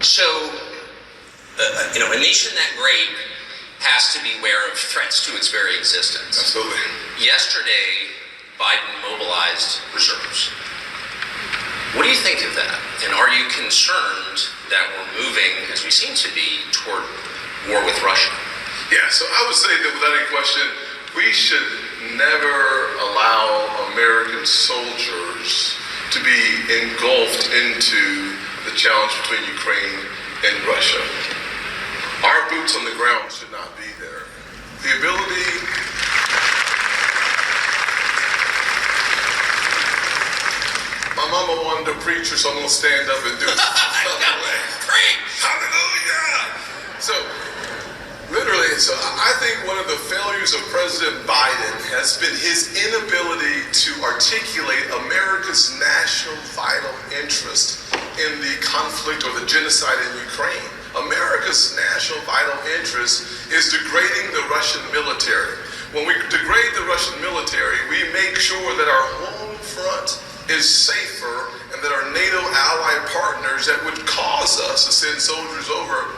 So, a nation that great has to beware of threats to its very existence. Absolutely. Yesterday, Biden mobilized reserves. What do you think of that? And are you concerned that we're moving, as we seem to be, toward war with Russia? Yeah, so I would say that without any question, we should never allow American soldiers to be engulfed into the challenge between Ukraine and Russia. Our boots on the ground should not be there. The ability my mama wanted to preach her, so I'm going to stand up and do it. Preach! Hallelujah! So, literally, I think one of the failures of President Biden has been his inability to articulate America's national vital interest in the conflict or the genocide in Ukraine. America's national vital interest is degrading the Russian military. When we degrade the Russian military, we make sure that our home front is safer and that our NATO ally partners that would cause us to send soldiers over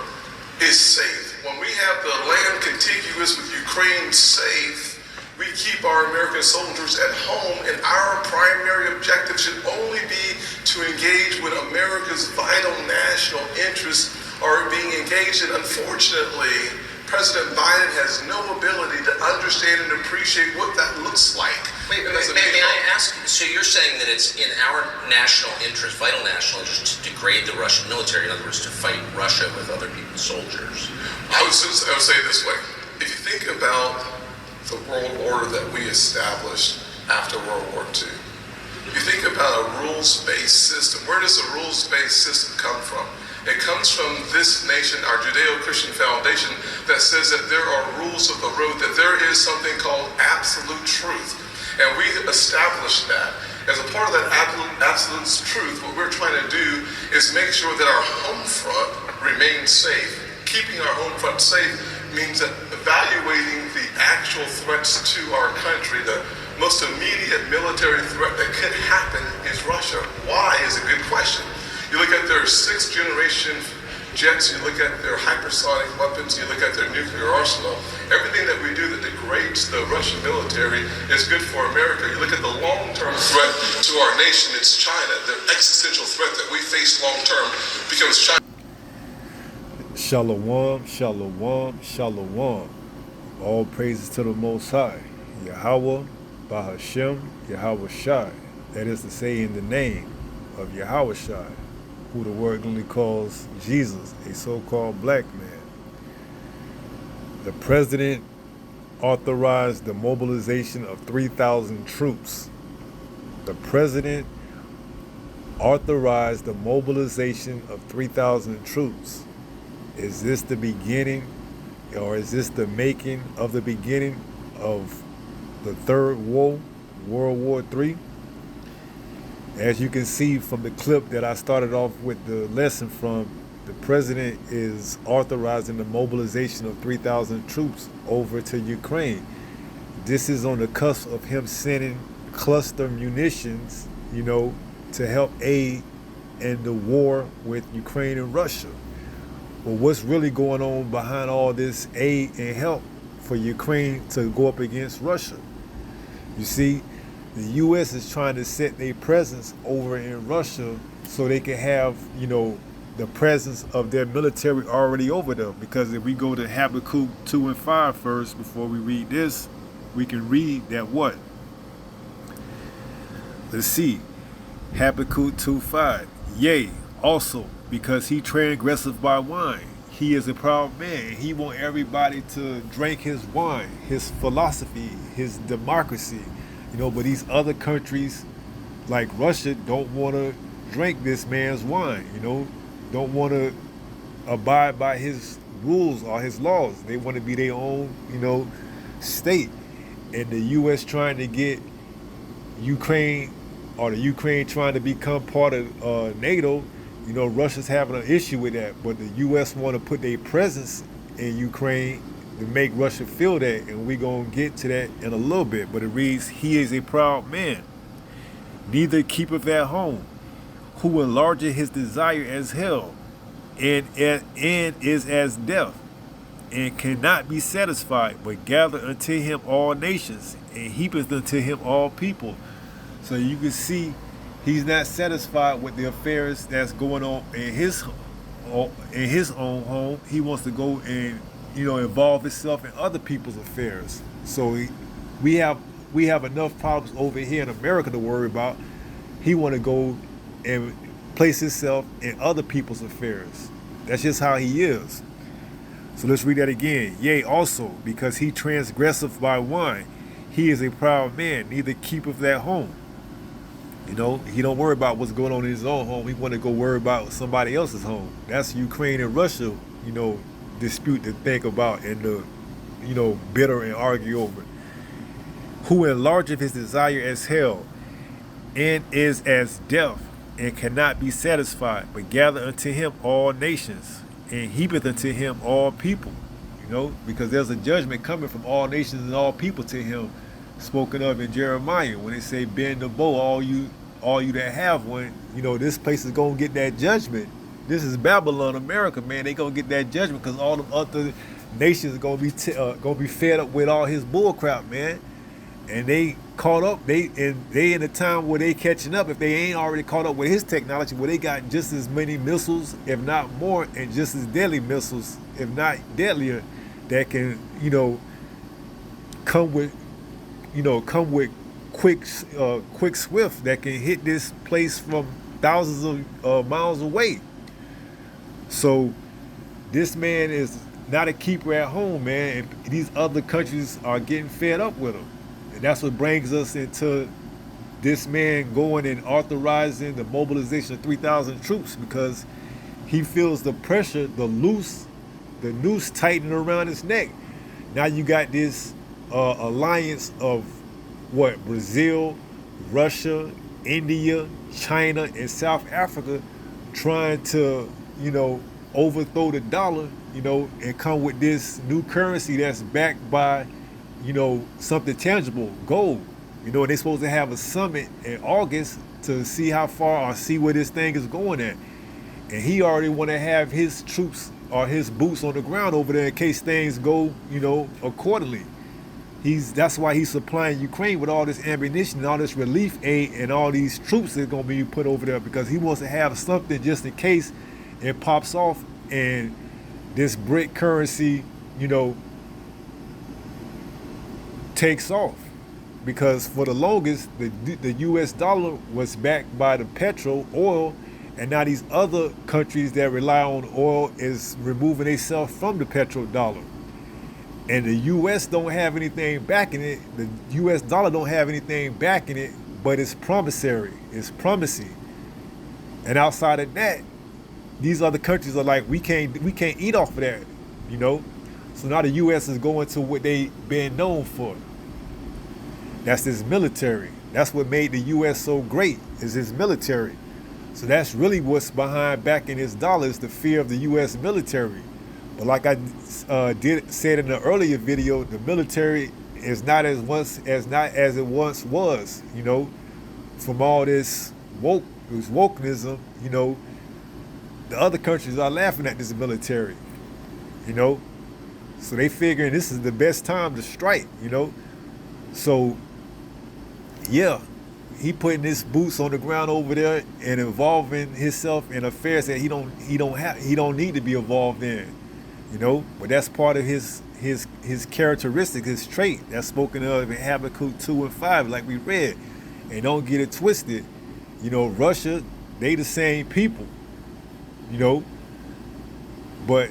is safe. When we have the land contiguous with Ukraine safe, we keep our American soldiers at home, and our primary objective should only be to engage when America's vital national interests are being engaged in. Unfortunately, President Biden has no ability to understand and appreciate what that looks like. May I ask, so you're saying that it's in our national interest, vital national interest, to degrade the Russian military, in other words, to fight Russia with other people's soldiers? I would say it this way. If you think about the world order that we established after World War II, you think about a rules-based system. Where does a rules-based system come from? It comes from this nation, our Judeo-Christian foundation, that says that there are rules of the road, that there is something called absolute truth. And we established that. As a part of that absolute truth, what we're trying to do is make sure that our home front remains safe. Keeping our home front safe means that evaluating the actual threats to our country, the most immediate military threat that could happen is Russia. Why is a good question. You look at their 6th generation jets, you look at their hypersonic weapons, you look at their nuclear arsenal. Everything that we do that degrades the Russian military is good for America. You look at the long-term threat to our nation, it's China. The existential threat that we face long-term becomes China. Shalom, shalom, shalom. All praises to the Most High. Yahweh, Bahashem, Yahweh Shai. That is to say, in the name of Yahweh Shai, who the word only calls Jesus, a so-called black man. The president authorized the mobilization of 3,000 troops. The president authorized the mobilization of 3,000 troops. Is this the beginning, or is this the making of the beginning of the third war, World War III? As you can see from the clip that I started off with the lesson from, the president is authorizing the mobilization of 3,000 troops over to Ukraine. This is on the cusp of him sending cluster munitions, to help aid in the war with Ukraine and Russia. Well, what's really going on behind all this aid and help for Ukraine to go up against Russia? You see, the U.S. is trying to set their presence over in Russia so they can have, the presence of their military already over them. Because if we go to Habakkuk 2 and 5 first, before we read this, we can read that what? Let's see. Habakkuk 2:5. Yea, also, because he transgresseth by wine. He is a proud man. He want everybody to drink his wine, his philosophy, his democracy. But these other countries, like Russia, don't want to drink this man's wine, don't want to abide by his rules or his laws. They want to be their own, state. And the U.S. trying to get Ukraine, or the Ukraine trying to become part of NATO, Russia's having an issue with that. But the U.S. want to put their presence in Ukraine to make Russia feel that, and we're going to get to that in a little bit. But it reads, he is a proud man, neither keepeth at home, who enlargeth his desire as hell. and is as death, and cannot be satisfied, but gather unto him all nations, and heapeth unto him all people. So you can see he's not satisfied with the affairs that's going on in his own home. He wants to go and involve himself in other people's affairs. So we have enough problems over here in America to worry about. He want to go and place himself in other people's affairs. That's just how he is. So let's read that again. Yea, also, because he transgresseth by wine, he is a proud man, neither keepeth that home. He don't worry about what's going on in his own home. He want to go worry about somebody else's home. That's Ukraine and Russia, dispute to think about and to, bitter and argue over. Who enlargeth his desire as hell, and is as death, and cannot be satisfied, but gather unto him all nations, and heapeth unto him all people. Because there's a judgment coming from all nations and all people to him, spoken of in Jeremiah, when they say, bend the bow, all you that have one. This place is gonna get that judgment. This is Babylon, America, man. They gonna get that judgment because all the other nations are gonna be fed up with all his bull crap, man. And they caught up. They in the time where they catching up. If they ain't already caught up with his technology, where they got just as many missiles, if not more, and just as deadly missiles, if not deadlier, that can come with quick swift, that can hit this place from thousands of miles away. So this man is not a keeper at home, man, and these other countries are getting fed up with him. And that's what brings us into this man going and authorizing the mobilization of 3,000 troops, because he feels the pressure, the noose tightening around his neck. Now you got this alliance of Brazil, Russia, India, China, and South Africa trying to, overthrow the dollar, and come with this new currency that's backed by, something tangible, gold. And they're supposed to have a summit in August to see how far or see where this thing is going at. And he already want to have his troops or his boots on the ground over there in case things go, accordingly. That's why he's supplying Ukraine with all this ammunition and all this relief aid and all these troops that are going to be put over there, because he wants to have something just in case it pops off and this brick currency, takes off. Because for the longest, the U.S. dollar was backed by the oil, and now these other countries that rely on oil is removing themselves from the petrodollar. And the U.S. don't have anything backing it. The U.S. dollar don't have anything backing it, but it's promissory. It's promising. And outside of that, these other countries are like, we can't eat off of that, So now the U.S. is going to what they been known for. That's his military. That's what made the U.S. so great, is his military. So that's really what's behind backing his dollar, is the fear of the U.S. military. But like I said in the earlier video, the military is not as it once was. From all this wokenism, the other countries are laughing at this military. So they figuring this is the best time to strike. So yeah, he putting his boots on the ground over there and involving himself in affairs that he don't need to be involved in. But that's part of his characteristic, his trait that's spoken of in Habakkuk 2 and 5, like we read. And don't get it twisted. Russia, they the same people. But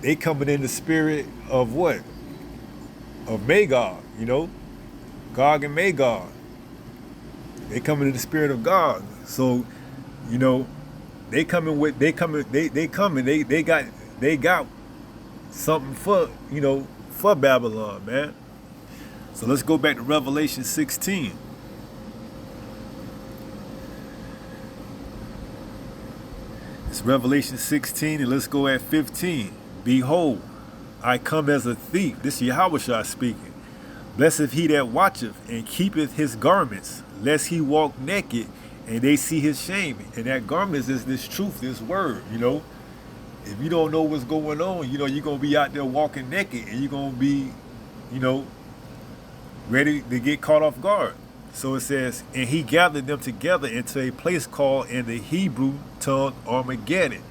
they coming in the spirit of what? Of Magog, Gog and Magog. They coming in the spirit of God. So, they got something for Babylon, man. So let's go back to Revelation 16. It's Revelation 16, and let's go at 15. Behold, I come as a thief. This is Yahushua speaking. Blessed he that watcheth and keepeth his garments, lest he walk naked and they see his shame. And that garment is this truth, this word, if you don't know what's going on, you're gonna be out there walking naked, and you're gonna be, you know, ready to get caught off guard. So it says, and he gathered them together into a place called in the Hebrew tongue Armageddon.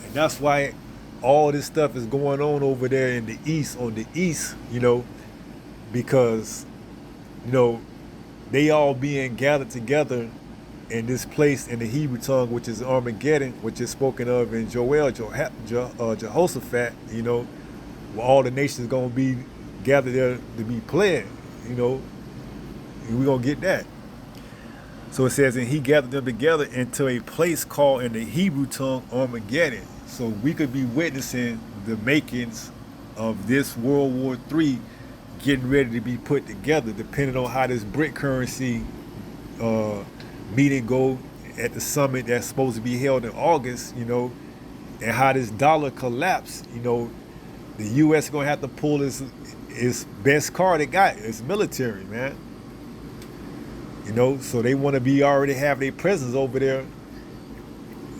And that's why all this stuff is going on over there in the east, on the east, because, they all being gathered together in this place in the Hebrew tongue, which is Armageddon, which is spoken of in Joel, Jehoshaphat, where all the nations going to be gathered there to be plagued, and we're going to get that. So it says, and he gathered them together into a place called in the Hebrew tongue Armageddon. So we could be witnessing the makings of this World War III getting ready to be put together, depending on how this BRIC currency meeting go at the summit that's supposed to be held in August, and how this dollar collapse. The U.S. is going to have to pull its best card it got, its military, man. So they want to be already have their presence over there.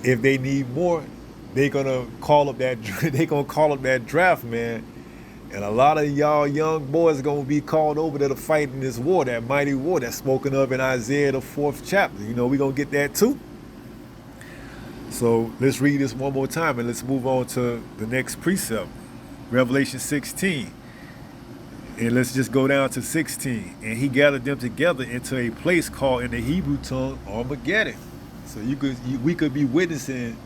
If they need more, they're gonna call up that draft, man. And a lot of y'all young boys are gonna be called over there to fight in this war, that mighty war that's spoken of in Isaiah the 4th chapter. We're gonna get that too. So let's read this one more time and let's move on to the next precept, Revelation 16. And let's just go down to 16. And he gathered them together into a place called in the Hebrew tongue Armageddon. So we could be witnessing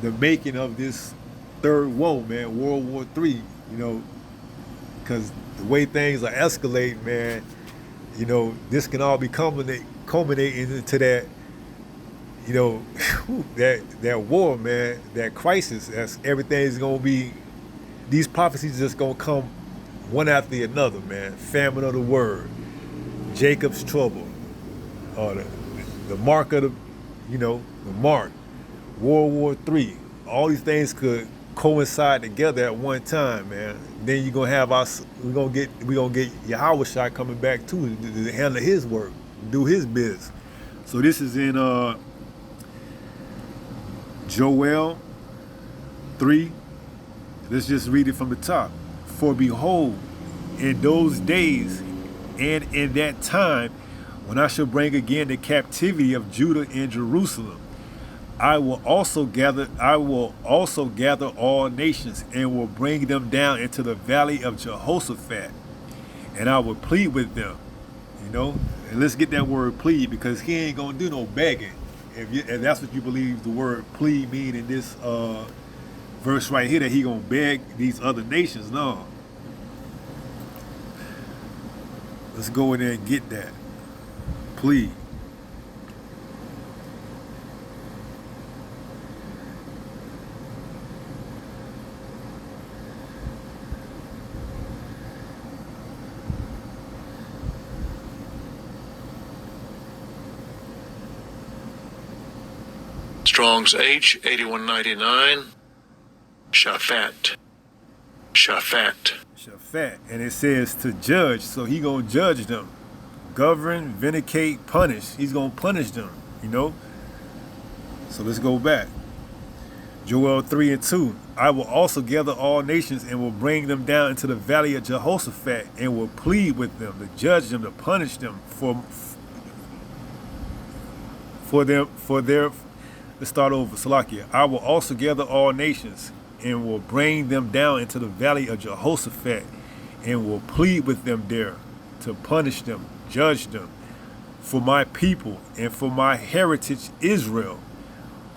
the making of this third woe, man, World War III, because the way things are escalating, man, this can all be culminating into that, that war, man, that crisis. That's everything's gonna be. These prophecies just gonna come one after another, man. Famine of the word, Jacob's trouble, the mark of the mark, World War III. All these things could coincide together at one time, man. Then you're gonna have we're gonna get Yahushua coming back too to handle his work, do his biz. So this is in Joel 3. Let's just read it from the top. For behold, in those days and in that time, when I shall bring again the captivity of Judah and Jerusalem, I will also gather all nations and will bring them down into the valley of Jehoshaphat, and I will plead with them. And let's get that word plead, because he ain't gonna do no begging. If that's what you believe the word plead mean in this verse right here, that he gonna beg these other nations. No. Let's go in there and get that. Plead. Strong's H 8199. Shaphat. And it says to judge. So he gonna judge them, govern, vindicate, punish. He's gonna punish them. So let's go back. Joel 3:2. I will also gather all nations and will bring them down into the valley of Jehoshaphat and will plead with them, to judge them, to punish them for their. Let's start over. Salakia. I will also gather all nations and will bring them down into the valley of Jehoshaphat and will plead with them there, to punish them, judge them, for my people and for my heritage Israel,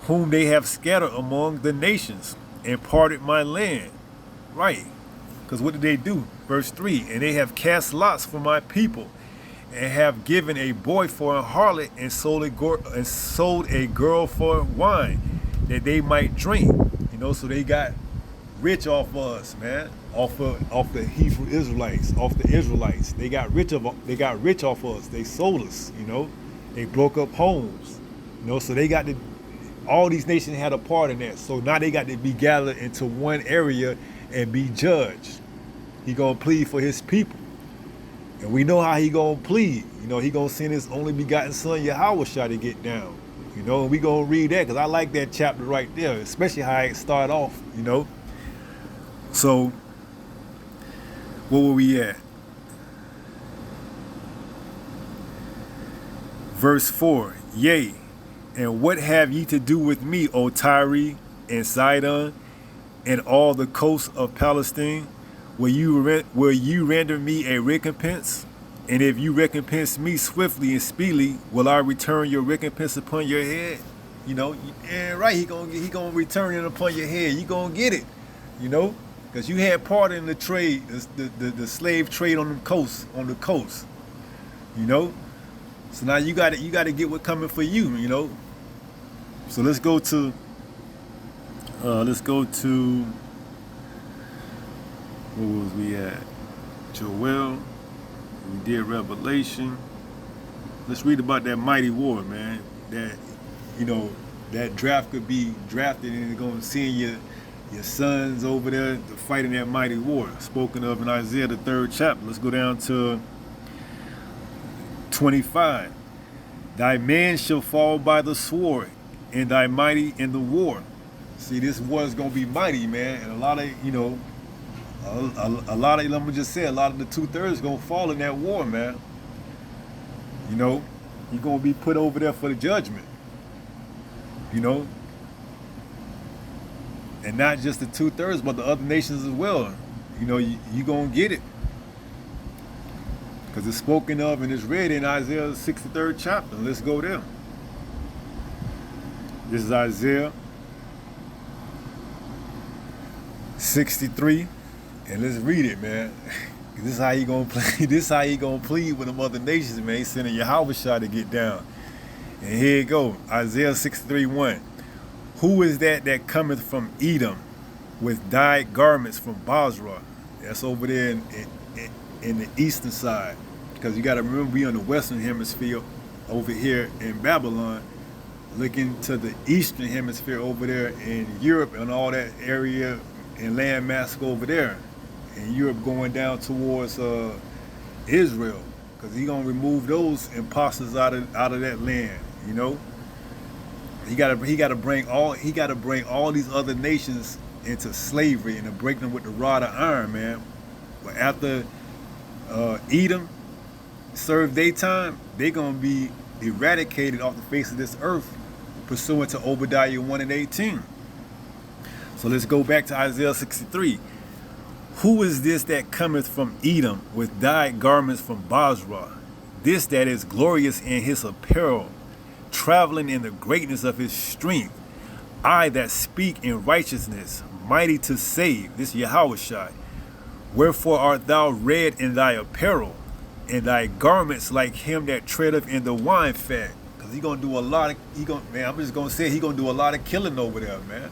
whom they have scattered among the nations and parted my land. Right. Because what did they do? Verse 3, and they have cast lots for my people, and have given a boy for a harlot, and sold a girl for wine, that they might drink. So they got rich off of us, man. Off the Hebrew Israelites, off the Israelites. They got rich off of us. They sold us, They broke up homes. So they got to. All these nations had a part in that. So now they got to be gathered into one area and be judged. He gonna plead for his people. And we know how he gonna plead. He gonna send his only begotten son Yahushua to get down. You know, and we gonna read that because I like that chapter right there, especially how it start off. You know. So, where were we at? Verse 4, Yea, and what have ye to do with me, O Tyre and Sidon, and all the coasts of Palestine? Will you render me a recompense? And if you recompense me swiftly and speedily, will I return your recompense upon your head? You know, and right, he gonna return it upon your head. You gonna get it, you know, because you had part in the trade, the slave trade on the coast, you know. So now you got to get what coming for you, you know. So let's go to where was we at? Joel. We did Revelation. Let's read about that mighty war, man. That, you know, that draft could be drafted and they're gonna send your sons over there to fight in that mighty war. Spoken of in Isaiah the 3rd chapter. Let's go down to 25. Thy man shall fall by the sword, and thy mighty in the war. See, this war is gonna be mighty, man, and a lot of, you know, a lot of, let me just say, a lot of the 2/3 gonna fall in that war, man. You know, you're gonna be put over there for the judgment. You know, and not just the 2/3, but the other nations as well. You know, you gonna get it. Because it's spoken of and it's read in Isaiah 63rd chapter. Let's go there. This is Isaiah 63, and let's read it, man. This is how he gonna play. This is how he gonna plead with the other nations, man. He's sending Yahweh to get down. And here it go, Isaiah 63:1. Who is that cometh from Edom with dyed garments from Basra? That's over there in the eastern side. Because you got to remember, we on the western hemisphere over here in Babylon, looking to the eastern hemisphere over there in Europe and all that area and landmass over there. And Europe going down towards Israel, because he gonna remove those imposters out of that land. You know, he gotta bring all these other nations into slavery and to break them with the rod of iron, man. But after Edom serve their time, they're gonna be eradicated off the face of this earth, pursuant to Obadiah 1:18. So let's go back to Isaiah 63. Who is this that cometh from Edom with dyed garments from Basra? This that is glorious in his apparel, traveling in the greatness of his strength. I that speak in righteousness, mighty to save. This Yahushua. Wherefore art thou red in thy apparel, and thy garments like him that treadeth in the wine fat? Because he gonna do a lot of, I'm just gonna say he gonna do a lot of killing over there, man.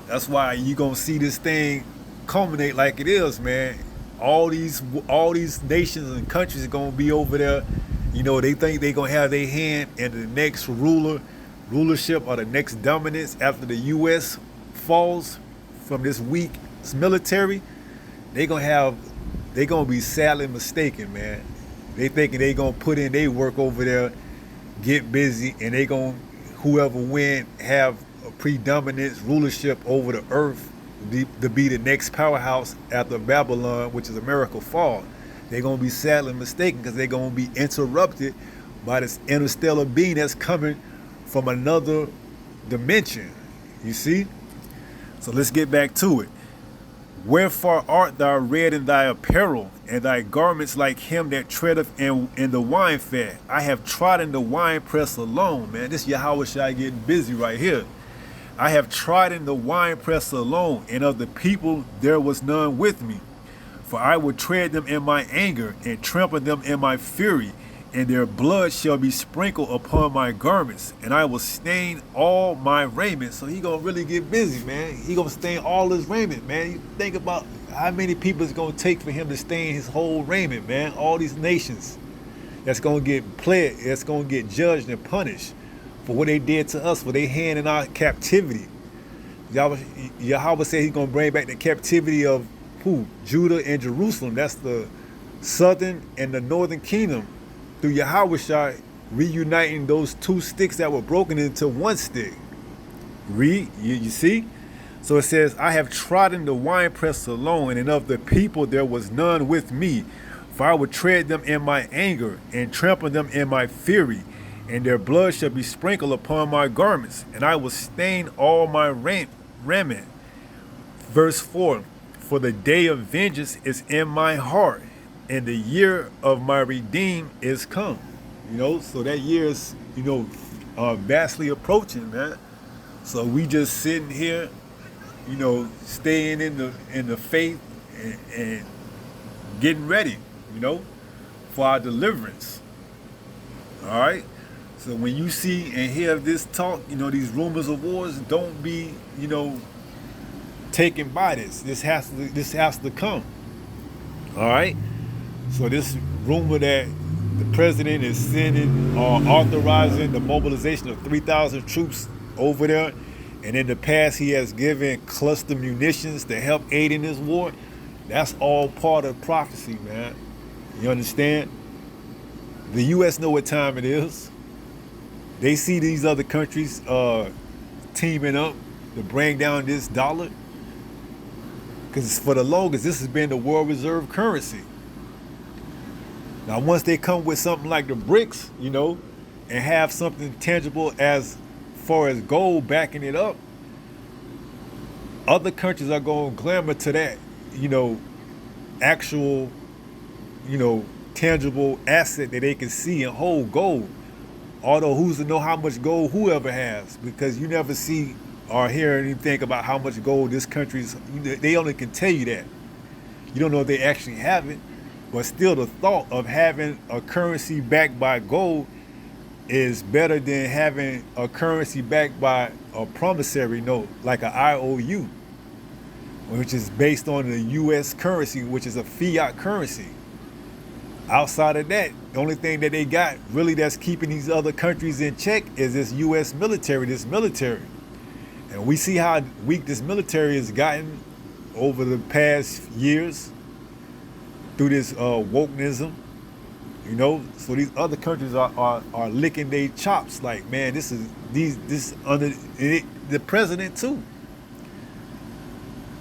That's why you gonna see this thing culminate like it is, man. All these nations and countries are gonna be over there. You know, they think they gonna have their hand in the next rulership or the next dominance after the U.S. falls from this weak military. They gonna be sadly mistaken, man. They thinking they gonna put in their work over there, get busy, and they gonna, whoever win, have a predominance rulership over the earth to be the next powerhouse after Babylon, which is America, fall. They're gonna be sadly mistaken, because they're gonna be interrupted by this interstellar being that's coming from another dimension. You see? So let's get back to it. Wherefore art thou red in thy apparel, and thy garments like him that treadeth in the wine fat? I have trodden the wine press alone, man. This Yahweh getting busy right here. I have trodden the wine press alone, and of the people there was none with me. For I will tread them in my anger, and trample them in my fury, and their blood shall be sprinkled upon my garments, and I will stain all my raiment. So he gonna really get busy, man. He gonna stain all his raiment, man. You think about how many people it's gonna take for him to stain his whole raiment, man. All these nations that's gonna get played, that's gonna get judged and punished for what they did to us, for their hand in our captivity. Yahweh said he's gonna bring back the captivity of who? Judah and Jerusalem. That's the southern and the northern kingdom, through Yahushua reuniting those two sticks that were broken into one stick. You see? So it says, I have trodden the winepress alone, and of the people there was none with me. For I will tread them in my anger, and trample them in my fury, and their blood shall be sprinkled upon my garments, and I will stain all my raiment. Verse 4, for the day of vengeance is in my heart, and the year of my redeem is come. So that year is, vastly approaching, man. So we just sitting here, staying in the faith and getting ready, for our deliverance. All right. So when you see and hear this talk, these rumors of wars, don't be, taken by this. This has to come. All right. So this rumor that the president is sending or authorizing the mobilization of 3,000 troops over there, and in the past he has given cluster munitions to help aid in this war, that's all part of prophecy, man. You understand? The U.S. know what time it is. They see these other countries teaming up to bring down this dollar, because for the longest this has been the world reserve currency. Now once they come with something like the BRICS, and have something tangible as far as gold backing it up, other countries are going to clamor to that, actual, tangible asset that they can see and hold, gold. Although who's to know how much gold whoever has, because you never see or hear anything about how much gold this country's, they only can tell you that. You don't know if they actually have it, but still the thought of having a currency backed by gold is better than having a currency backed by a promissory note like an IOU, which is based on the U.S. currency, which is a fiat currency. Outside of that, the only thing that they got really that's keeping these other countries in check is this U.S. military, And we see how weak this military has gotten over the past years through this wokenism. So these other countries are licking their chops like, man, this under the president too.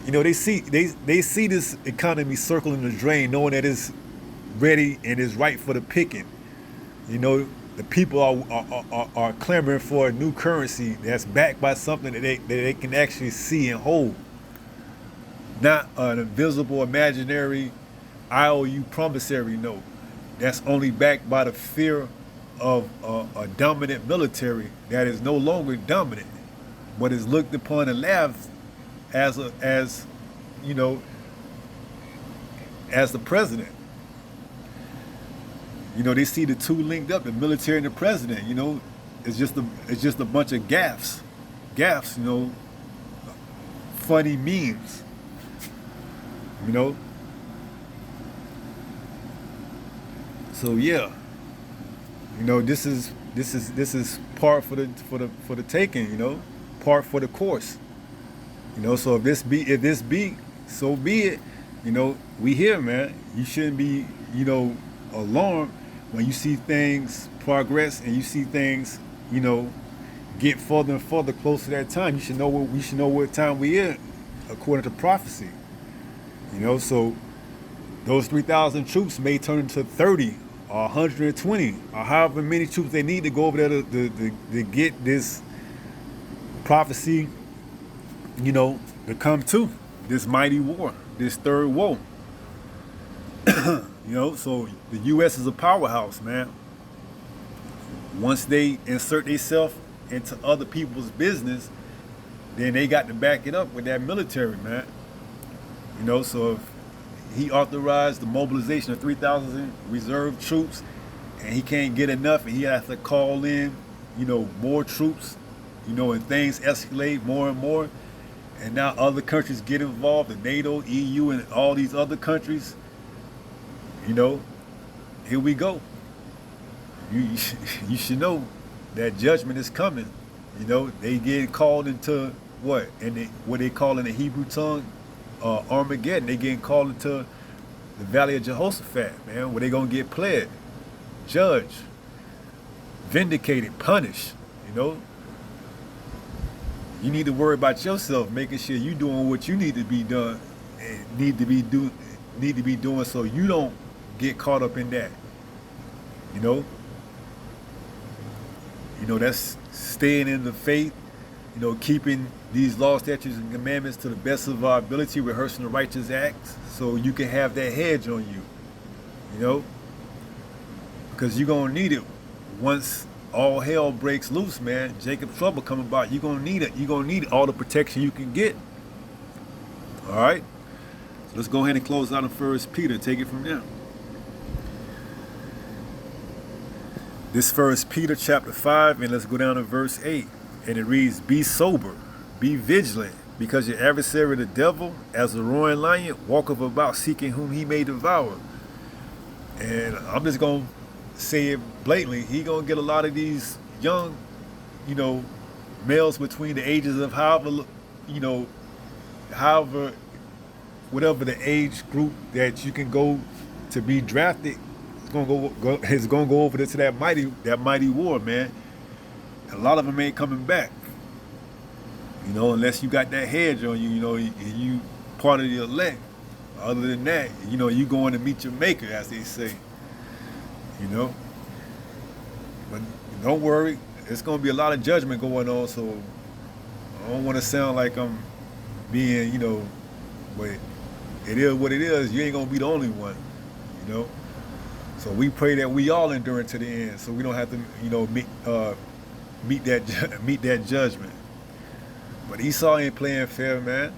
They see this economy circling the drain, knowing that it's ready and is right for the picking. The people are clamoring for a new currency that's backed by something that they can actually see and hold, not an invisible, imaginary IOU promissory note that's only backed by the fear of a dominant military that is no longer dominant, but is looked upon and laughed as the president. They see the two linked up, the military and the president. It's just a bunch of gaffes, funny memes. So yeah, this is part for the taking. Part for the course. So if this be, so be it. We here, man. You shouldn't be, alarmed when you see things progress and you see things, get further and further close to that time. We should know what time we in, according to prophecy. So those 3,000 troops may turn into 30 or 120 or however many troops they need to go over there to get this prophecy, to come to this mighty war, this third woe. So the U.S. is a powerhouse, man. Once they insert themselves into other people's business, then they got to back it up with that military, man. So if he authorized the mobilization of 3,000 reserve troops and he can't get enough and he has to call in, more troops, and things escalate more and more, and now other countries get involved, the NATO, EU, and all these other countries, here we go. You should know that judgment is coming. They get called into what? And what they call in the Hebrew tongue, Armageddon. They getting called into the Valley of Jehoshaphat, man, where they gonna get pled, judge. vindicated, punished. You know, you need to worry about yourself, making sure you doing what you need to be done, and need to be doing, so you don't get caught up in that. You know, that's staying in the faith. You know, keeping these laws, statutes, and commandments to the best of our ability, rehearsing the righteous acts, so you can have that hedge on you. You know, because you're gonna need it once all hell breaks loose, man. Jacob's trouble come about. You're gonna need it. You're gonna need all the protection you can get. All right. So let's go ahead and close out in 1 Peter. Take it from there. This 1 Peter chapter 5, and let's go down to verse 8. And it reads, "Be sober, be vigilant, because your adversary the devil, as a roaring lion, walketh about seeking whom he may devour." And I'm just going to say it blatantly. He going to get a lot of these young, males between the ages of however, whatever the age group that you can go to be drafted, is going to go over to that mighty war, man. A lot of them ain't coming back, unless you got that hedge on you, you part of the elect. Other than that, you going to meet your maker, as they say, But don't worry, it's going to be a lot of judgment going on, so I don't want to sound like I'm being, but it is what it is. You ain't going to be the only one, So we pray that we all endure to the end, so we don't have to, meet that judgment. But Esau ain't playing fair, man.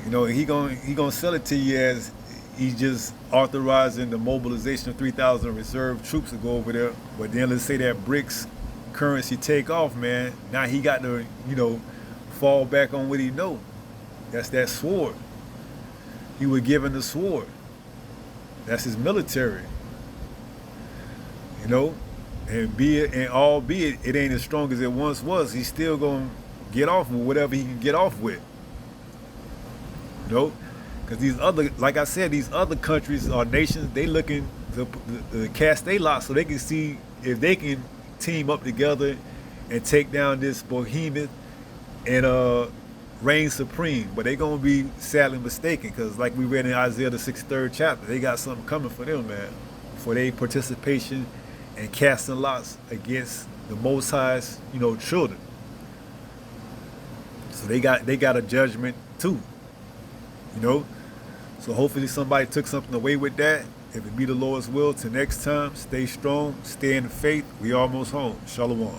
He gonna sell it to you as he's just authorizing the mobilization of 3,000 reserve troops to go over there. But then let's say that BRICS currency take off, man. Now he got to, fall back on what he know. That's that sword. He was given the sword. That's his military. And albeit it ain't as strong as it once was, he's still gonna get off with whatever he can get off with. Because these other, like I said, these other countries or nations, they looking to cast their lot so they can see if they can team up together and take down this behemoth and reign supreme. But they gonna be sadly mistaken, because like we read in Isaiah the 63rd chapter, they got something coming for them, man, for their participation and casting lots against the Most High's, children. So they got a judgment too, So hopefully somebody took something away with that. If it be the Lord's will, till next time, stay strong, stay in the faith. We almost home. Shalom.